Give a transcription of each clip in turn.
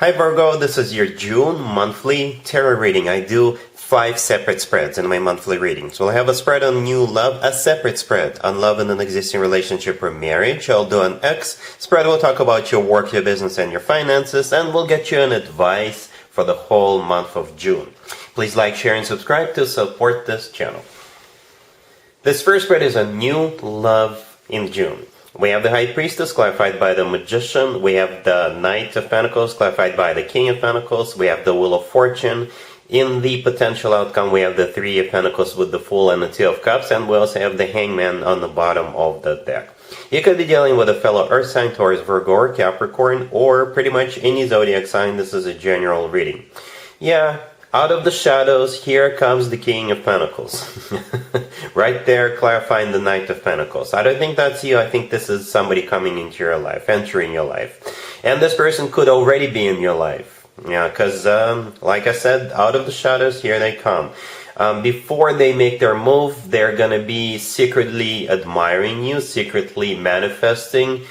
Hi Virgo, this is your June monthly tarot reading. I do 5 separate spreads in my monthly readings. We'll have a spread on new love, a separate spread on love in an existing relationship or marriage. I'll do an X spread. We'll talk about your work, your business, and your finances, and we'll get you an advice for the whole month of June. Please like, share, and subscribe to support this channel. This first spread is a new love in June. We have the High Priestess clarified by the Magician. We have the Knight of Pentacles clarified by the King of Pentacles. We have the Wheel of Fortune. In the potential outcome, we have the Three of Pentacles with the Fool and the Two of Cups. And we also have the Hangman on the bottom of the deck. You could be dealing with a fellow Earth sign, Taurus, Virgo, or Capricorn, or pretty much any zodiac sign. This is a general reading. Yeah. Out of the shadows, here comes the King of Pentacles. Right there, clarifying the Knight of Pentacles. I don't think that's you. I think this is somebody coming into your life, entering your life. And this person could already be in your life. Yeah, because, like I said, out of the shadows, here they come. Before they make their move, they're going to be secretly admiring you, secretly manifesting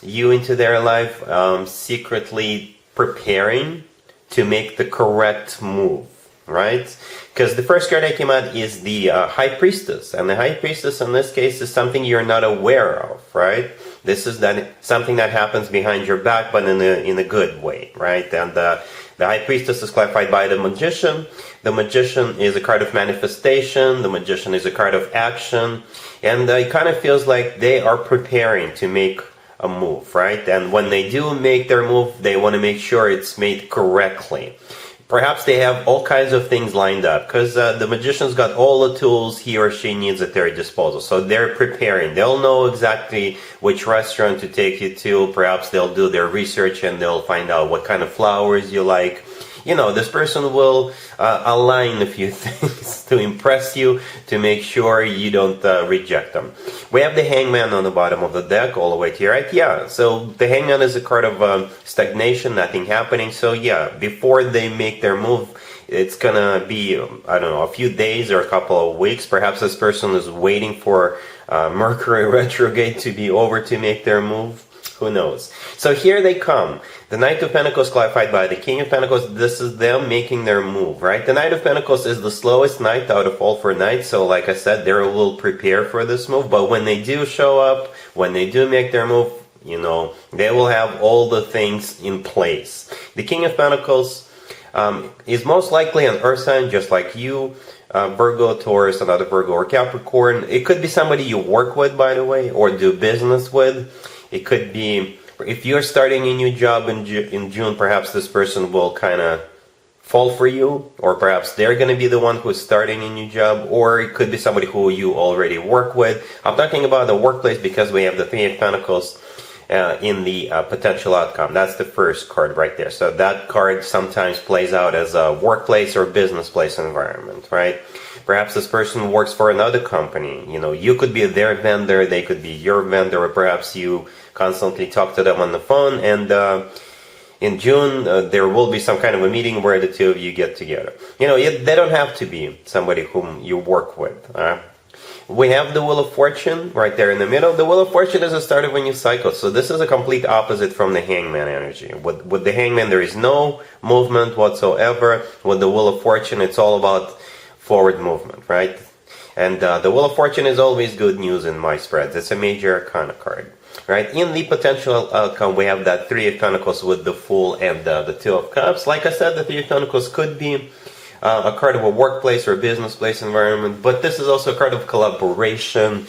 you into their life, secretly preparing to make the correct move, right? Because the first card that came out is the High Priestess, and the High Priestess in this case is something you're not aware of, right? This is something that happens behind your back, but in a good way, right? And the High Priestess is clarified by the Magician. The Magician is a card of manifestation. The Magician is a card of action, and it kind of feels like they are preparing to make a move, right? And when they do make their move, they want to make sure it's made correctly. Perhaps they have all kinds of things lined up, because the Magician's got all the tools he or she needs at their disposal. So they're preparing. They'll know exactly which restaurant to take you to. Perhaps they'll do their research and they'll find out what kind of flowers you like. You know, this person will align a few things to impress you, to make sure you don't reject them. We have the Hangman on the bottom of the deck all the way to your right. Yeah, so the Hangman is a card of stagnation, nothing happening. So yeah, before they make their move, it's gonna be, I don't know, a few days or a couple of weeks. Perhaps this person is waiting for Mercury retrograde to be over to make their move. Who knows? So here they come. The Knight of Pentacles clarified by the King of Pentacles. This is them making their move, right? The Knight of Pentacles is the slowest knight out of all 4 knights. So like I said, they will prepare for this move. But when they do show up, when they do make their move, you know, they will have all the things in place. The King of Pentacles is most likely an Earth sign, just like you. Virgo, Taurus, another Virgo, or Capricorn. It could be somebody you work with, by the way, or do business with. It could be, if you're starting a new job in June, perhaps this person will kind of fall for you, or perhaps they're going to be the one who's starting a new job, or it could be somebody who you already work with. I'm talking about the workplace because we have the Three of Pentacles in the potential outcome. That's the first card right there. So that card sometimes plays out as a workplace or business place environment, right? Perhaps this person works for another company. You know, you could be their vendor, they could be your vendor, or perhaps you constantly talk to them on the phone, and in June there will be some kind of a meeting where the two of you get together. You know, they don't have to be somebody whom you work with. We have the Wheel of Fortune right there in the middle. The Wheel of Fortune is the start of a new cycle. So this is a complete opposite from the Hangman energy. With the Hangman, there is no movement whatsoever. With the Wheel of Fortune, it's all about forward movement, right? And the Wheel of Fortune is always good news in my spreads. It's a major arcana card, right? In the potential outcome, we have that Three of Pentacles with the Fool and the Two of Cups. Like I said, the Three of Pentacles could be a card of a workplace or a business place environment, but this is also a card of collaboration.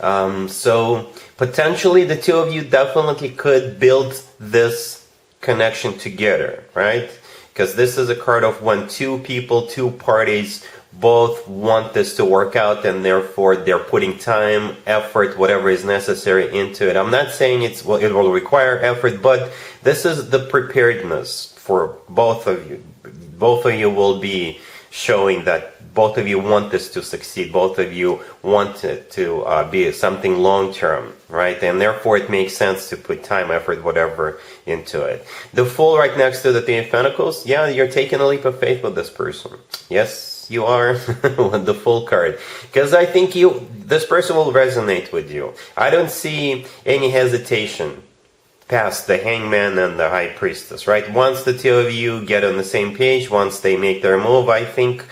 So potentially the two of you definitely could build this connection together, right? Because this is a card of when two people, two parties both want this to work out, and therefore they're putting time, effort, whatever is necessary into it. I'm not saying it will require effort, but this is the preparedness for both of you. Both of you will be showing that both of you want this to succeed. Both of you want it to be something long-term, right? And therefore it makes sense to put time, effort, whatever into it. The Fool right next to the Three of Pentacles, yeah, you're taking a leap of faith with this person. Yes, you are with the Fool card, because I think this person will resonate with you. I don't see any hesitation past the Hangman and the High Priestess, right? Once the two of you get on the same page, once they make their move, I think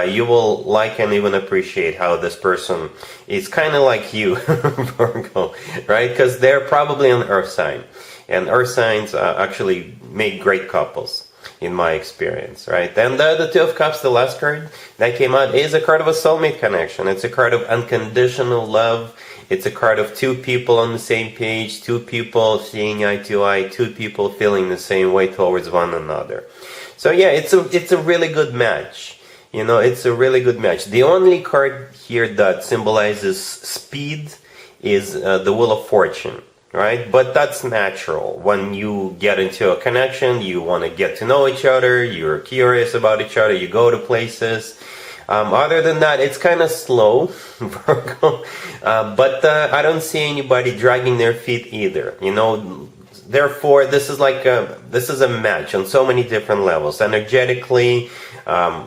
you will like and even appreciate how this person is kind of like you, Virgo, right? Because they're probably an earth sign. And earth signs actually make great couples, in my experience, right? And the Two of Cups, the last card that came out, is a card of a soulmate connection. It's a card of unconditional love. It's a card of two people on the same page, two people seeing eye to eye, two people feeling the same way towards one another. So yeah, it's a really good match. You know, it's a really good match. The only card here that symbolizes speed is the Wheel of Fortune. Right? But that's natural. When you get into a connection, you want to get to know each other, you're curious about each other, you go to places. Other than that, it's kind of slow, Virgo. But I don't see anybody dragging their feet either. You know, therefore, this is a match on so many different levels. Energetically,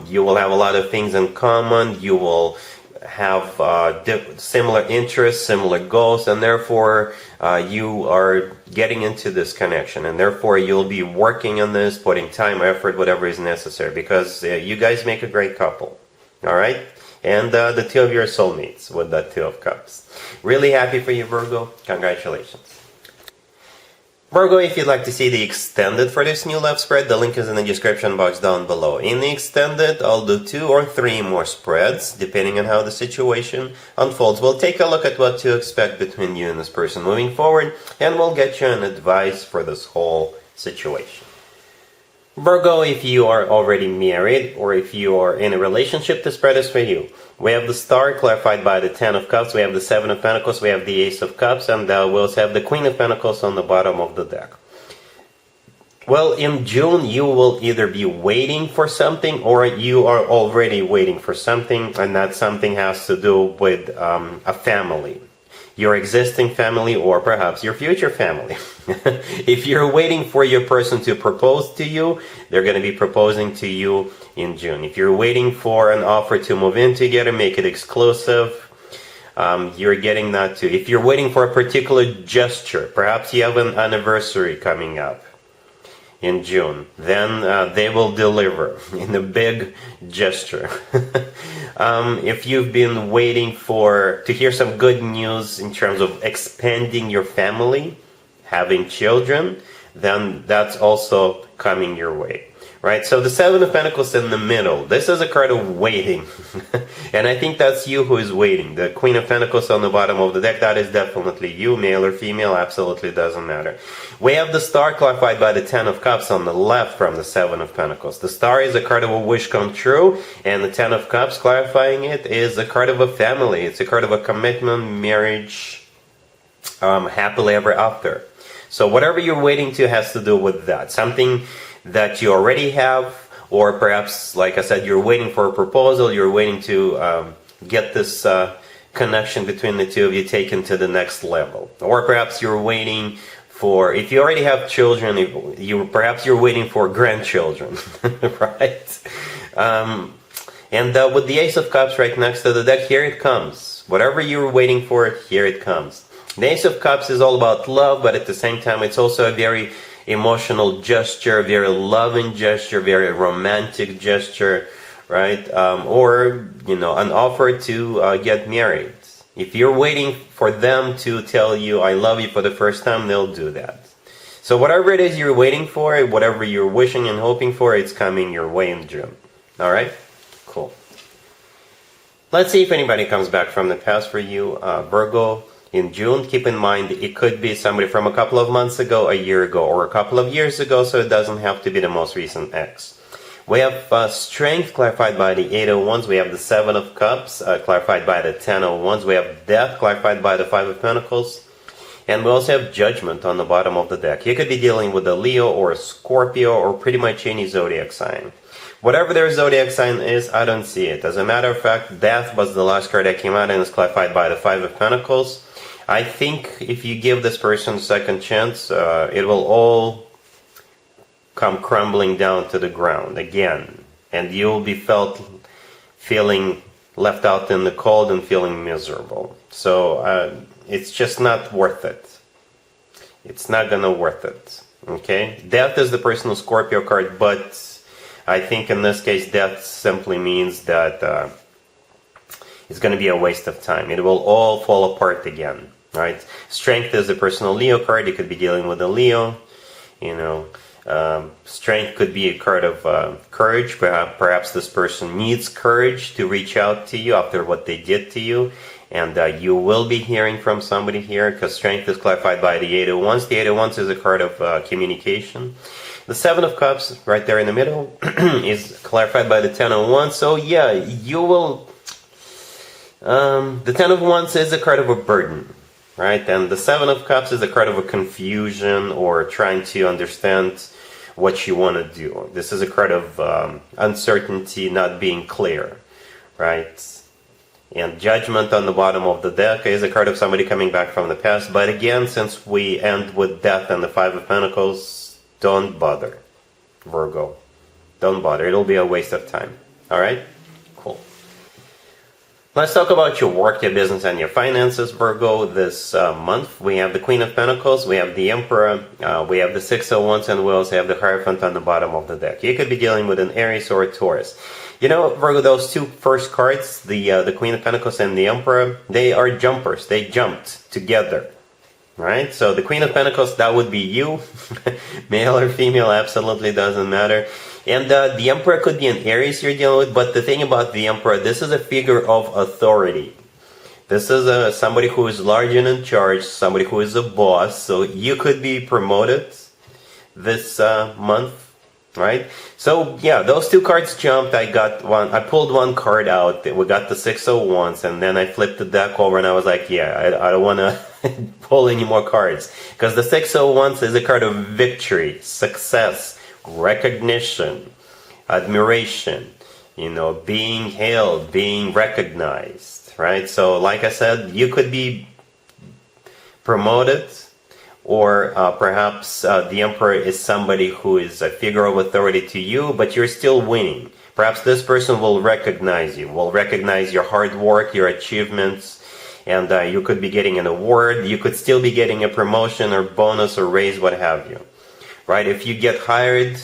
you will have a lot of things in common. You will have similar interests, similar goals, and therefore you are getting into this connection, and therefore you'll be working on this, putting time, effort, whatever is necessary, because you guys make a great couple. All right? And the two of you are soulmates with that Two of Cups. Really happy for you, Virgo. Congratulations. Virgo, if you'd like to see the extended for this new love spread, the link is in the description box down below. In the extended, I'll do 2 or 3 more spreads, depending on how the situation unfolds. We'll take a look at what to expect between you and this person moving forward, and we'll get you an advice for this whole situation. Virgo, if you are already married or if you are in a relationship, the spread is for you. We have the Star clarified by the Ten of Cups, we have the Seven of Pentacles, we have the Ace of Cups, and we also have the Queen of Pentacles on the bottom of the deck. Well, in June, you will either be waiting for something or you are already waiting for something, and that something has to do with a family. Your existing family or perhaps your future family. If you're waiting for your person to propose to you, they're going to be proposing to you in June. If you're waiting for an offer to move in together, make it exclusive, you're getting that too. If you're waiting for a particular gesture, perhaps you have an anniversary coming up in June, then they will deliver in a big gesture. If you've been waiting to hear some good news in terms of expanding your family, having children, then that's also coming your way. Right? So the Seven of Pentacles in the middle, this is a card of waiting. And I think that's you who is waiting. The Queen of Pentacles on the bottom of the deck, that is definitely you, male or female, absolutely doesn't matter. We have the Star clarified by the Ten of Cups on the left from the Seven of Pentacles. The Star is a card of a wish come true, and the Ten of Cups clarifying it is a card of a family. It's a card of a commitment, marriage, happily ever after. So whatever you're waiting to has to do with that. Something that you already have, or perhaps, like I said, you're waiting for a proposal, you're waiting to get this connection between the two of you taken to the next level. Or perhaps you're waiting for, if you already have children, perhaps you're waiting for grandchildren, right? And with the Ace of Cups right next to the deck, here it comes. Whatever you're waiting for, here it comes. The Ace of Cups is all about love, but at the same time, it's also a very emotional gesture, very loving gesture, very romantic gesture, right? Or, you know, an offer to get married. If you're waiting for them to tell you, I love you for the first time, they'll do that. So whatever it is you're waiting for, whatever you're wishing and hoping for, it's coming your way in June. All right? Cool. Let's see if anybody comes back from the past for you. Virgo, in June, keep in mind it could be somebody from a couple of months ago, a year ago, or a couple of years ago, so it doesn't have to be the most recent ex. We have Strength clarified by the Eight of Wands. We have the Seven of Cups clarified by the Ten of Wands. We have Death clarified by the Five of Pentacles. And we also have Judgment on the bottom of the deck. You could be dealing with a Leo or a Scorpio or pretty much any zodiac sign. Whatever their zodiac sign is, I don't see it. As a matter of fact, Death was the last card that came out and is clarified by the Five of Pentacles. I think if you give this person a second chance, it will all come crumbling down to the ground again. And you'll be feeling left out in the cold and feeling miserable. So it's just not worth it. It's not gonna worth it. Okay? Death is the personal Scorpio card, but I think in this case, death simply means that it's going to be a waste of time. It will all fall apart again, right? Strength is a personal Leo card. You could be dealing with a Leo. You know, strength could be a card of courage. Perhaps this person needs courage to reach out to you after what they did to you. And you will be hearing from somebody here, because strength is clarified by the Eight of Wands. The Eight of Wands is a card of communication. The Seven of Cups, right there in the middle, is clarified by the Ten of Wands. So yeah, you will... the Ten of Wands is a card of a burden, right? And the Seven of Cups is a card of a confusion or trying to understand what you want to do. This is a card of uncertainty, not being clear, right? And Judgment on the bottom of the deck is a card of somebody coming back from the past. But again, since we end with Death and the Five of Pentacles, don't bother, Virgo. Don't bother. It'll be a waste of time. All right? Cool. Let's talk about your work, your business, and your finances, Virgo. This month, we have the Queen of Pentacles, we have the Emperor, we have the Six of Wands, and we also have the Hierophant on the bottom of the deck. You could be dealing with an Aries or a Taurus. You know, Virgo, those two first cards, the Queen of Pentacles and the Emperor, they are jumpers. They jumped together, right? So the Queen of Pentacles, that would be you. Male or female, absolutely doesn't matter. And the Emperor could be an Aries you're dealing with, but the thing about the Emperor, this is a figure of authority. This is somebody who is large and in charge, somebody who is a boss. So you could be promoted this month. Right? So yeah, those two cards jumped. I pulled one card out. We got the Six of Wands, and then I flipped the deck over and I was like, yeah, I don't want to pull any more cards. Because the Six of Wands is a card of victory, success, recognition, admiration, you know, being hailed, being recognized, right? So like I said, you could be promoted, or perhaps the Emperor is somebody who is a figure of authority to you, but you're still winning. Perhaps this person will recognize you, will recognize your hard work, your achievements, and you could be getting an award. You could still be getting a promotion or bonus or raise, what have you. Right? If you get hired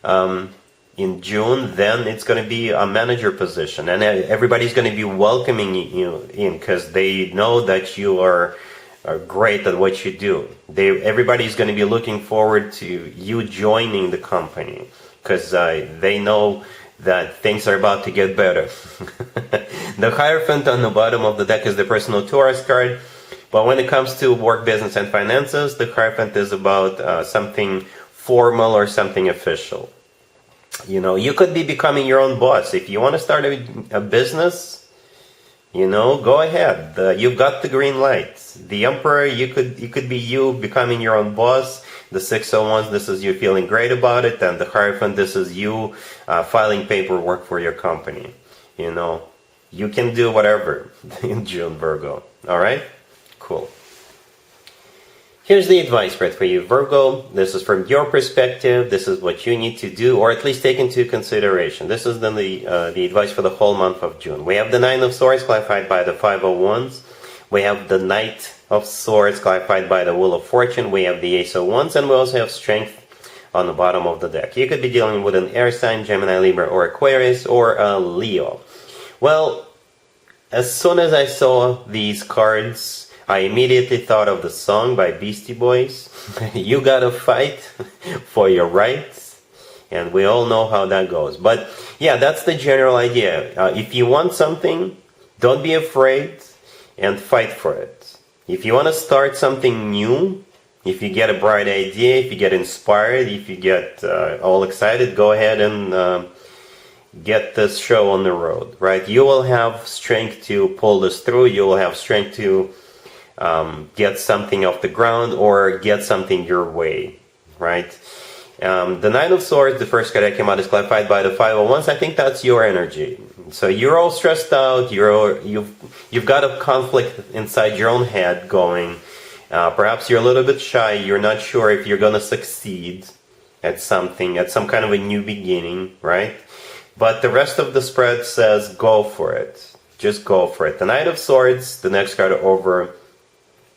in June, then it's going to be a manager position, and everybody's going to be welcoming you in because they know that you are great at what you do. Everybody's going to be looking forward to you joining the company because they know that things are about to get better. The Hierophant on the bottom of the deck is the personal Taurus card, but when it comes to work, business, and finances, the Hierophant is about something formal or something official. You know, you could be becoming your own boss. If you want to start a business, you know, go ahead. You've got the green light. The Emperor, it could be you becoming your own boss. The Six of Wands, this is you feeling great about it. And the Hierophant, this is you filing paperwork for your company. You know, you can do whatever in June, Virgo. All right? Cool. Here's the advice spread for you, Virgo. This is from your perspective. This is what you need to do, or at least take into consideration. This is then the advice for the whole month of June. We have the Nine of Swords clarified by the Five of Wands. We have the Knight of Swords clarified by the Wheel of Fortune. We have the Ace of Wands, and we also have Strength on the bottom of the deck. You could be dealing with an air sign, Gemini, Libra, or Aquarius, or a Leo. Well, as soon as I saw these cards, I immediately thought of the song by Beastie Boys. You gotta fight for your rights. And we all know how that goes. But yeah, that's the general idea. If you want something, don't be afraid and fight for it. If you want to start something new, if you get a bright idea, if you get inspired, if you get all excited, go ahead and get this show on the road, right? You will have strength to pull this through. You will have strength to get something off the ground or get something your way, right? The Nine of Swords, the first card that came out, is clarified by the Five of Wands. I think that's your energy. So you're all stressed out. You've got a conflict inside your own head going. Perhaps you're a little bit shy. You're not sure if you're going to succeed at something, at some kind of a new beginning, right? But the rest of the spread says go for it. Just go for it. The Knight of Swords, the next card over,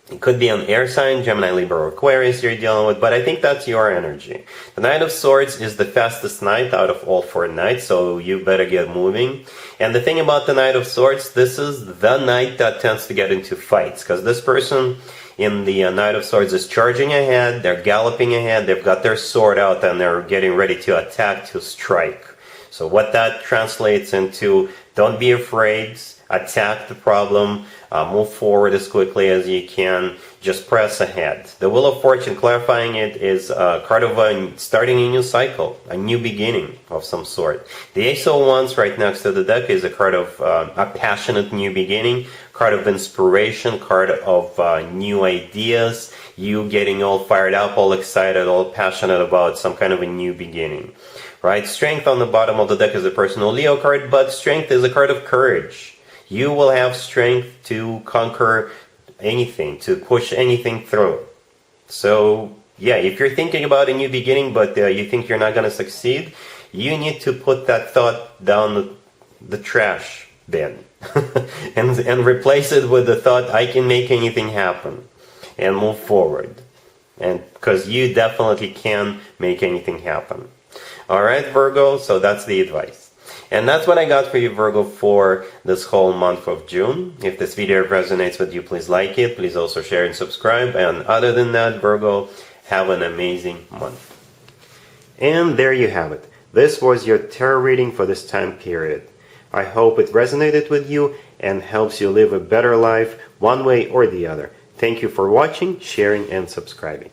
It could be an air sign, Gemini, Libra, or Aquarius you're dealing with, but I think that's your energy. The Knight of Swords is the fastest knight out of all 4 knights, so you better get moving. And the thing about the Knight of Swords, this is the knight that tends to get into fights, because this person in the Knight of Swords is charging ahead, they're galloping ahead, they've got their sword out, and they're getting ready to attack, to strike. So what that translates into, don't be afraid, attack the problem, move forward as quickly as you can, just press ahead. The Wheel of Fortune, clarifying it, is a card of starting a new cycle, a new beginning of some sort. The Ace of Wands right next to the deck is a card of a passionate new beginning, card of inspiration, card of new ideas, you getting all fired up, all excited, all passionate about some kind of a new beginning. Right? Strength on the bottom of the deck is a personal Leo card, but strength is a card of courage. You will have strength to conquer anything, to push anything through. So, yeah, if you're thinking about a new beginning, but you think you're not going to succeed, you need to put that thought down the trash bin and replace it with the thought, I can make anything happen, and move forward. And because you definitely can make anything happen. All right, Virgo, so that's the advice. And that's what I got for you, Virgo, for this whole month of June. If this video resonates with you, please like it. Please also share and subscribe. And other than that, Virgo, have an amazing month. And there you have it. This was your tarot reading for this time period. I hope it resonated with you and helps you live a better life one way or the other. Thank you for watching, sharing, and subscribing.